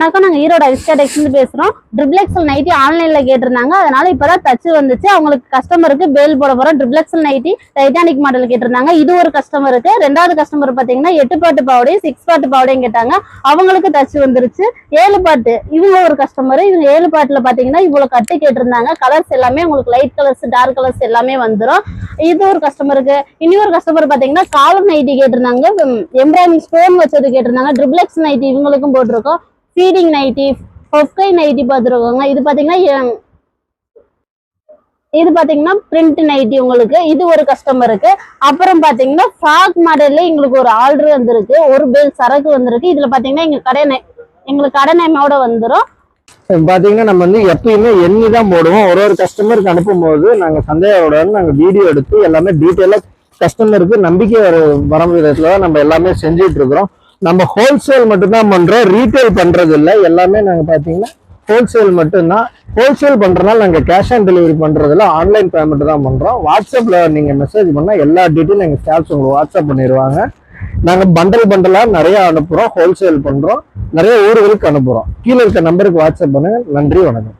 நாங்க ஈரோடு ஐஸ்கா டெக்ஸ்ல பேசுறோம். ட்ரிபிள்எக்ஸ்எல் நைட்டி ஆன்லைன்ல கேட்டிருந்தாங்க. அதனால இப்பதான் தச்சு வந்துச்சு. அவங்களுக்கு கஸ்டமருக்கு பேல் போட போறோம். ட்ரிபிள்எக்ஸ்எல் நைட்டி டைட்டானிக் மாடல் கேட்டிருந்தாங்க. இது ஒரு கஸ்டமருக்கு. ரெண்டாவது கஸ்டமர் பாத்தீங்கன்னா 8 பாட்டு பாவடையும் 6 பாட்டு பாவடையும் கேட்டாங்க. அவங்களுக்கு தச்சு வந்துருச்சு. 7 பாட்டு இவங்க ஒரு கஸ்டமர். இவங்க 7 பாட்டுல பாத்தீங்கன்னா இவ்வளவு கட்டு கேட்டிருந்தாங்க. கலர்ஸ் எல்லாமே உங்களுக்கு லைட் கலர்ஸ் டார்க் கலர்ஸ் எல்லாமே வந்துடும். இது ஒரு கஸ்டமருக்கு. இன்னொரு கஸ்டமர் பாத்தீங்கன்னா காலர் நைட்டி கேட்டிருந்தாங்க. எம்ப்ராய்டிங் ஸ்டோன் வச்சது கேட்டிருந்தாங்க. ட்ரிபிள்எக்ஸ் நைட்டி இவங்களுக்கும் போட்டிருக்கோம். ஃபீடிங் நைட்டி பொஃப்கை நைட்டி பார்த்துருக்கோங்க. இது பாத்தீங்கன்னா பிரிண்ட் நைட்டி உங்களுக்கு. இது ஒரு கஸ்டமருக்கு. அப்புறம் பாத்தீங்கன்னா ஃப்ராக் மாடல்ல எங்களுக்கு ஒரு ஆர்டர் வந்திருக்கு. ஒரு பேல் சரக்கு வந்திருக்கு. இதுல பாத்தீங்கன்னா எங்களுக்கு கடை நேமோட வந்துடும். பாத்தீங்கன்னா நம்ம வந்து எப்பயுமே எண்ணி தான் போடுவோம். ஒரு கஸ்டமருக்கு அனுப்பும் போது நாங்க சந்தையோட நாங்க வீடியோ எடுத்து எல்லாமே டீட்டெயிலா கஸ்டமருக்கு நம்பிக்கை வர விதத்துல தான் நம்ம எல்லாமே செஞ்சுட்டு இருக்கிறோம். நம்ம ஹோல்சேல் மட்டும்தான் பண்றோம். ரீட்டைல் பண்றது இல்லை. எல்லாமே நாங்க பாத்தீங்கன்னா ஹோல்சேல் மட்டும்தான். ஹோல்சேல் பண்றதுனால நாங்க கேஷ் ஆன் டெலிவரி பண்றதுல ஆன்லைன் பேமெண்ட் தான் பண்றோம். வாட்ஸ்அப்ல நீங்க மெசேஜ் பண்ணா எல்லா டீட்டெயிலும் எங்க ஸ்டாஃப்ஸ் உங்களுக்கு வாட்ஸ்அப் பண்ணிடுவாங்க. நாங்க பண்டலா நிறைய அனுப்புறோம். ஹோல்சேல் பண்றோம். நிறைய ஊர்களுக்கு அனுப்புறோம். கீழே இருக்க நம்பருக்கு வாட்ஸ்அப் பண்ணுங்க. நன்றி, வணக்கம்.